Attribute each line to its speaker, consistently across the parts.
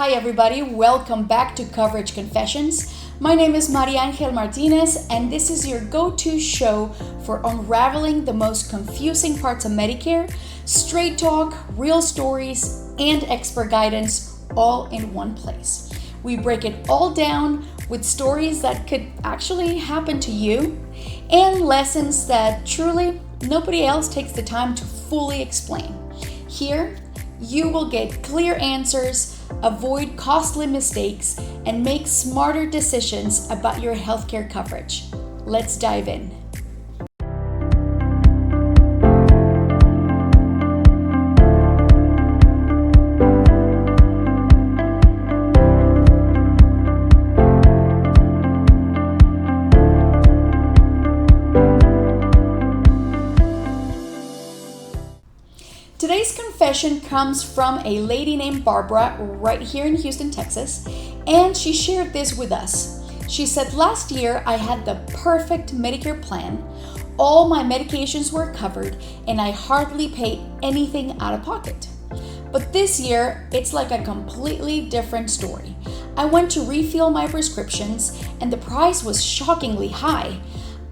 Speaker 1: Hi everybody, welcome back to Coverage Confessions. My name is Maria Angel Martinez and this is your go-to show for unraveling the most confusing parts of Medicare, straight talk, real stories, and expert guidance all in one place. We break it all down with stories that could actually happen to you and lessons that truly nobody else takes the time to fully explain. Here, you will get clear answers, avoid costly mistakes, and make smarter decisions about your healthcare coverage. Let's dive in. Today's confession comes from a lady named Barbara right here in Houston, Texas, and she shared this with us. She said, last year I had the perfect Medicare plan, all my medications were covered, and I hardly paid anything out of pocket. But this year, it's like a completely different story. I went to refill my prescriptions, and the price was shockingly high.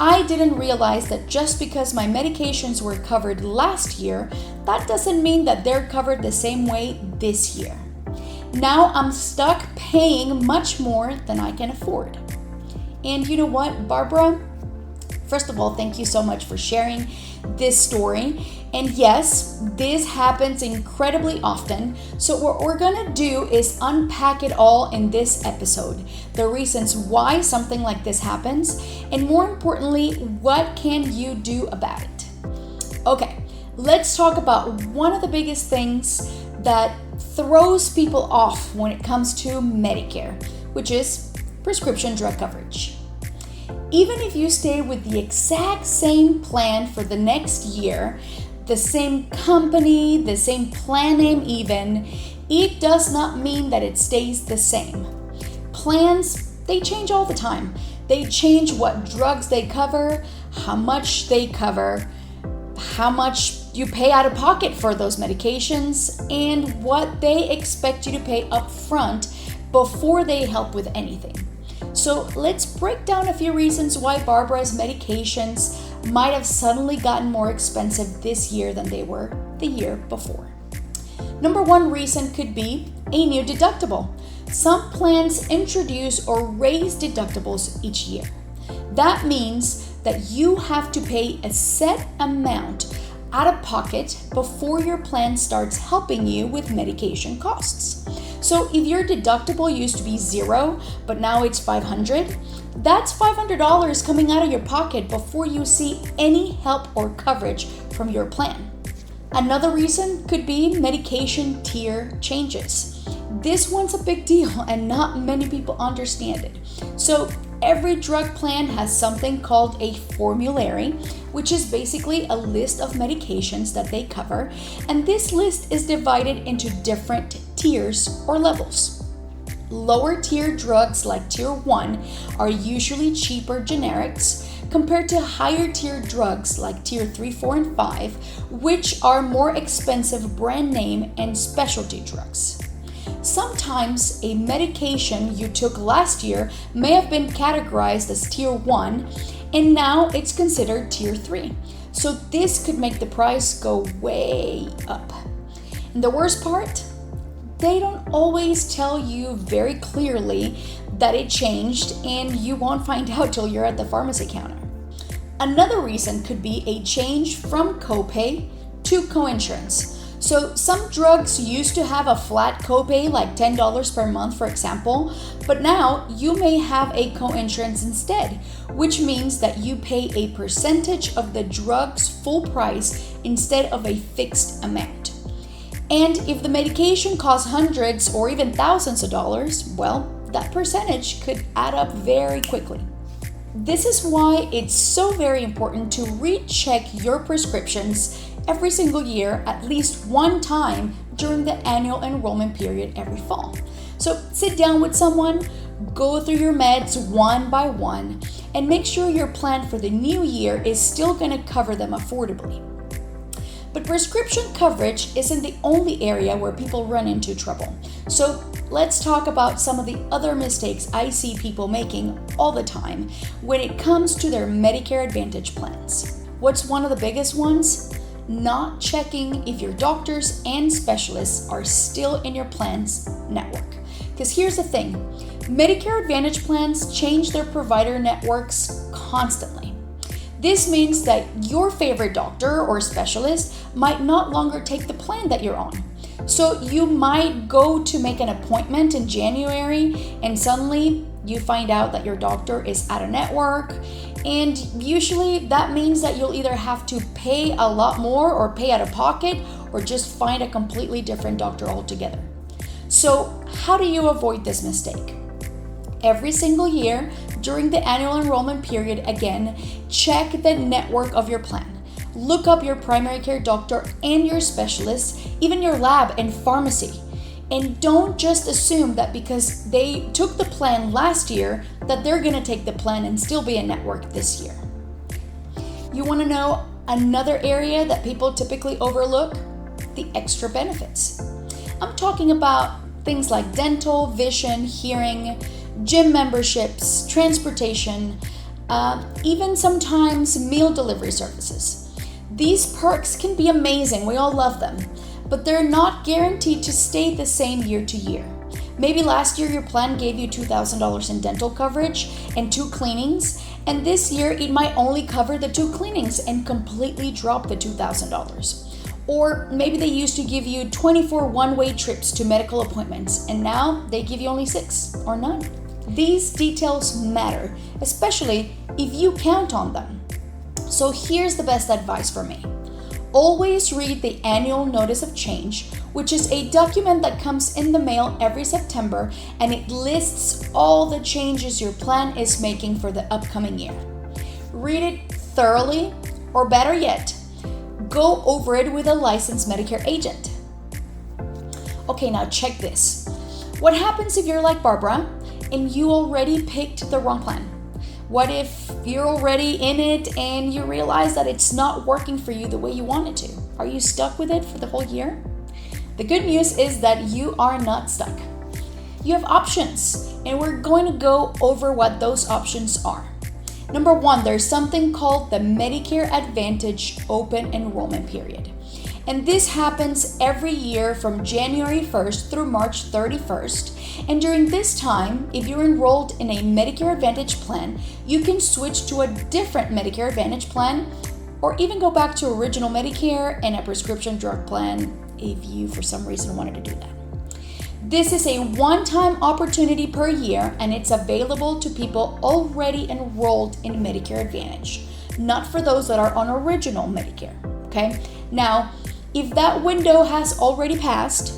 Speaker 1: I didn't realize that just because my medications were covered last year, that doesn't mean that they're covered the same way this year. Now I'm stuck paying much more than I can afford. And you know what, Barbara? First of all, thank you so much for sharing this story. And yes, this happens incredibly often. So what we're gonna do is unpack it all in this episode. The reasons why something like this happens, and more importantly, what can you do about it? Okay, let's talk about one of the biggest things that throws people off when it comes to Medicare, which is prescription drug coverage. Even if you stay with the exact same plan for the next year, the same company, the same plan name even, it does not mean that it stays the same. Plans, they change all the time. They change what drugs they cover, how much they cover, how much you pay out of pocket for those medications, and what they expect you to pay up front before they help with anything. So let's break down a few reasons why Barbara's medications might have suddenly gotten more expensive this year than they were the year before. Number one reason could be a new deductible. Some plans introduce or raise deductibles each year. That means that you have to pay a set amount out of pocket before your plan starts helping you with medication costs. So if your deductible used to be $0, but now it's $500, that's $500 coming out of your pocket before you see any help or coverage from your plan. Another reason could be medication tier changes. This one's a big deal and not many people understand it. So every drug plan has something called a formulary, which is basically a list of medications that they cover, and this list is divided into different tiers or levels. Lower tier drugs like tier 1 are usually cheaper generics compared to higher tier drugs like tier 3, 4, and 5, which are more expensive brand name and specialty drugs. Sometimes a medication you took last year may have been categorized as tier 1 and now it's considered tier 3. So this could make the price go way up. And the worst part? They don't always tell you very clearly that it changed and you won't find out till you're at the pharmacy counter. Another reason could be a change from copay to coinsurance. So some drugs used to have a flat copay like $10 per month, for example, but now you may have a coinsurance instead, which means that you pay a percentage of the drug's full price instead of a fixed amount. And if the medication costs hundreds or even thousands of dollars, well, that percentage could add up very quickly. This is why it's so very important to recheck your prescriptions every single year at least one time during the annual enrollment period every fall. So sit down with someone, go through your meds one by one, and make sure your plan for the new year is still going to cover them affordably. But prescription coverage isn't the only area where people run into trouble. So let's talk about some of the other mistakes I see people making all the time when it comes to their Medicare Advantage plans. What's one of the biggest ones? Not checking if your doctors and specialists are still in your plan's network. Because here's the thing, Medicare Advantage plans change their provider networks constantly. This means that your favorite doctor or specialist might not longer take the plan that you're on. So you might go to make an appointment in January and suddenly you find out that your doctor is out of network. And usually that means that you'll either have to pay a lot more or pay out of pocket or just find a completely different doctor altogether. So how do you avoid this mistake? Every single year during the annual enrollment period, again, check the network of your plan. Look up your primary care doctor and your specialist, even your lab and pharmacy. And don't just assume that because they took the plan last year that they're going to take the plan and still be in network this year. You want to know another area that people typically overlook? The extra benefits. I'm talking about things like dental, vision, hearing, gym memberships, transportation, even sometimes meal delivery services. These perks can be amazing, we all love them, but they're not guaranteed to stay the same year to year. Maybe last year your plan gave you $2,000 in dental coverage and 2 cleanings, and this year it might only cover the 2 cleanings and completely drop the $2,000. Or maybe they used to give you 24 one-way trips to medical appointments, and now they give you only 6 or none. These details matter, especially if you count on them. So here's the best advice for me. Always read the annual notice of change, which is a document that comes in the mail every September, and it lists all the changes your plan is making for the upcoming year. Read it thoroughly, or better yet, go over it with a licensed Medicare agent. Okay, now check this. What happens if you're like Barbara and you already picked the wrong plan? What if you're already in it and you realize that it's not working for you the way you want it to? Are you stuck with it for the whole year? The good news is that you are not stuck. You have options, and we're going to go over what those options are. Number 1, there's something called the Medicare Advantage Open Enrollment Period. And this happens every year from January 1st through March 31st. And during this time, if you're enrolled in a Medicare Advantage plan, you can switch to a different Medicare Advantage plan or even go back to original Medicare and a prescription drug plan if you for some reason wanted to do that. This is a one-time opportunity per year, and it's available to people already enrolled in Medicare Advantage, not for those that are on original Medicare, okay? Now, if that window has already passed,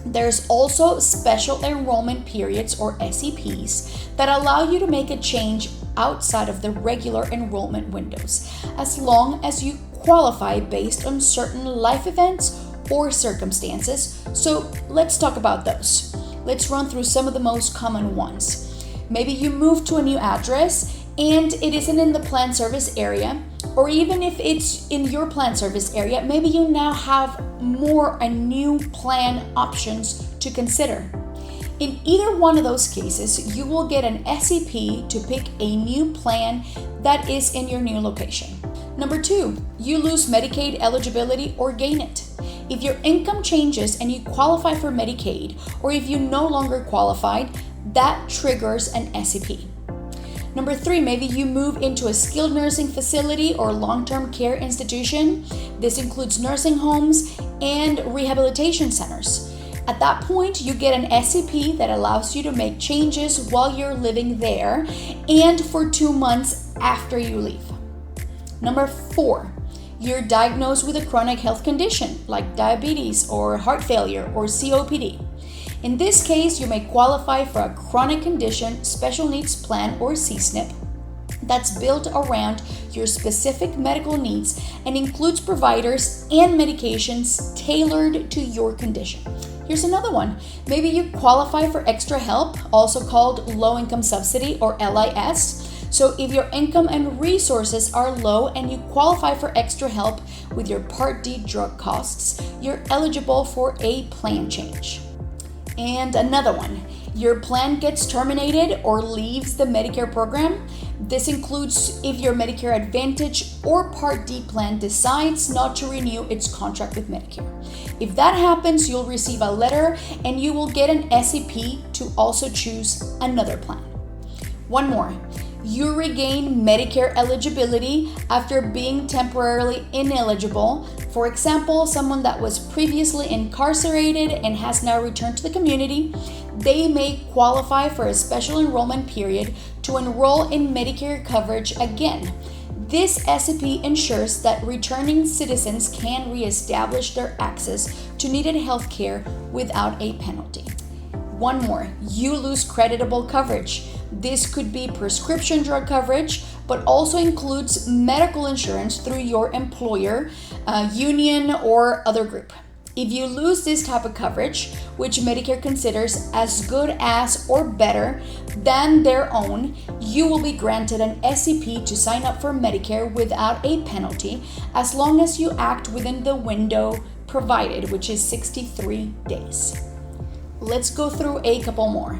Speaker 1: there's also Special Enrollment Periods, or SEPs, that allow you to make a change outside of the regular enrollment windows, as long as you qualify based on certain life events or circumstances. So let's talk about those. Let's run through some of the most common ones. Maybe you move to a new address and it isn't in the plan service area, or even if it's in your plan service area, maybe you now have more and new plan options to consider. In either one of those cases, you will get an SEP to pick a new plan that is in your new location. Number 2, you lose Medicaid eligibility or gain it. If your income changes and you qualify for Medicaid, or if you no longer qualified, that triggers an SEP. Number 3, maybe you move into a skilled nursing facility or long-term care institution. This includes nursing homes and rehabilitation centers. At that point, you get an SEP that allows you to make changes while you're living there and for 2 months after you leave. Number 4, you're diagnosed with a chronic health condition like diabetes or heart failure or COPD. In this case, you may qualify for a chronic condition special needs plan, or CSNP, that's built around your specific medical needs and includes providers and medications tailored to your condition. Here's another one. Maybe you qualify for extra help, also called low income subsidy, or LIS. So if your income and resources are low and you qualify for extra help, with your Part D drug costs, you're eligible for a plan change. And another one, your plan gets terminated or leaves the Medicare program. This includes if your Medicare Advantage or Part D plan decides not to renew its contract with Medicare. If that happens, you'll receive a letter and you will get an SEP to also choose another plan. One more. You regain Medicare eligibility after being temporarily ineligible. For example, someone that was previously incarcerated and has now returned to the community, they may qualify for a special enrollment period to enroll in Medicare coverage again. This SEP ensures that returning citizens can reestablish their access to needed health care without a penalty. One more, you lose creditable coverage. This could be prescription drug coverage, but also includes medical insurance through your employer, union, or other group. If you lose this type of coverage, which Medicare considers as good as or better than their own, you will be granted an SEP to sign up for Medicare without a penalty as long as you act within the window provided, which is 63 days. Let's go through a couple more.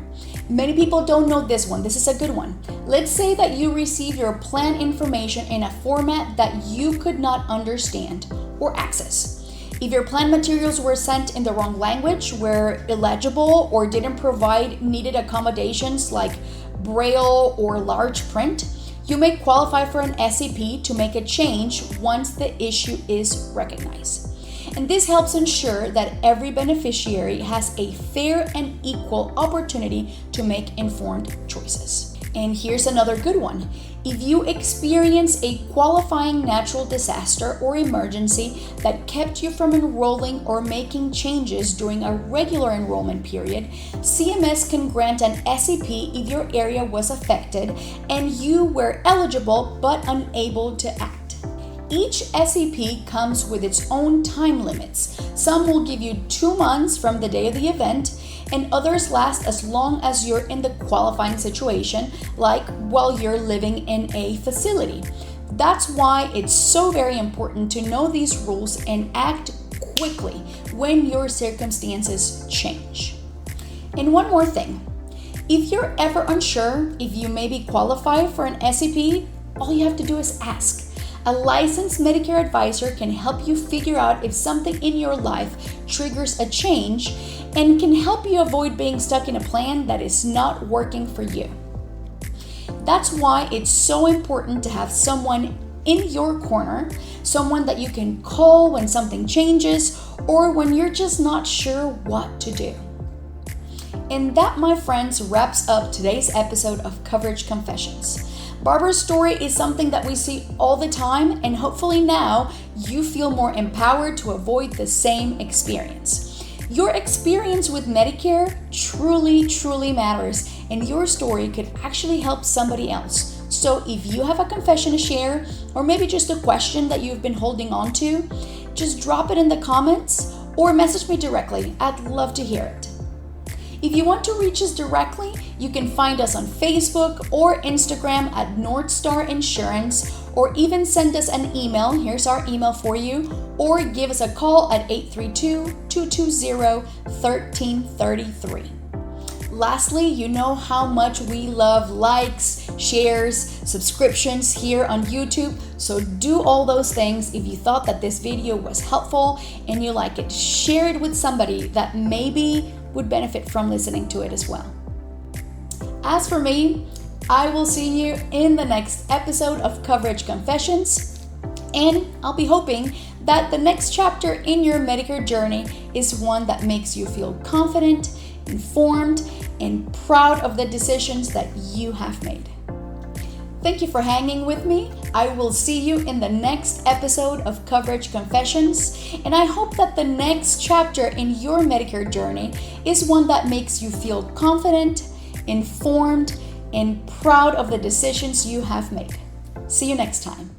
Speaker 1: Many people don't know this one. This is a good one. Let's say that you receive your plan information in a format that you could not understand or access. If your plan materials were sent in the wrong language, were illegible, or didn't provide needed accommodations like Braille or large print, you may qualify for an SEP to make a change once the issue is recognized. And this helps ensure that every beneficiary has a fair and equal opportunity to make informed choices. And here's another good one. If you experience a qualifying natural disaster or emergency that kept you from enrolling or making changes during a regular enrollment period, CMS can grant an SEP if your area was affected and you were eligible but unable to act. Each SEP comes with its own time limits. Some will give you 2 months from the day of the event, and others last as long as you're in the qualifying situation, like while you're living in a facility. That's why it's so very important to know these rules and act quickly when your circumstances change. And one more thing, if you're ever unsure if you maybe qualify for an SEP, all you have to do is ask. A licensed Medicare advisor can help you figure out if something in your life triggers a change and can help you avoid being stuck in a plan that is not working for you. That's why it's so important to have someone in your corner, someone that you can call when something changes or when you're just not sure what to do. And that, my friends, wraps up today's episode of Coverage Confessions. Barbara's story is something that we see all the time, and hopefully now you feel more empowered to avoid the same experience. Your experience with Medicare truly matters, and your story could actually help somebody else. So if you have a confession to share, or maybe just a question that you've been holding on to, just drop it in the comments or message me directly. I'd love to hear it. If you want to reach us directly, you can find us on Facebook or Instagram at Northstar Insurance, or even send us an email. Here's our email for you, or give us a call at 832-220-1333. Lastly, you know how much we love likes, shares, subscriptions here on YouTube, so do all those things. If you thought that this video was helpful and you like it, share it with somebody that maybe would benefit from listening to it as well. As for me, I will see you in the next episode of Coverage Confessions, and I'll be hoping that the next chapter in your Medicare journey is one that makes you feel confident, informed, and proud of the decisions that you have made. Thank you for hanging with me. I will see you in the next episode of Coverage Confessions, and I hope that the next chapter in your Medicare journey is one that makes you feel confident, informed, and proud of the decisions you have made. See you next time.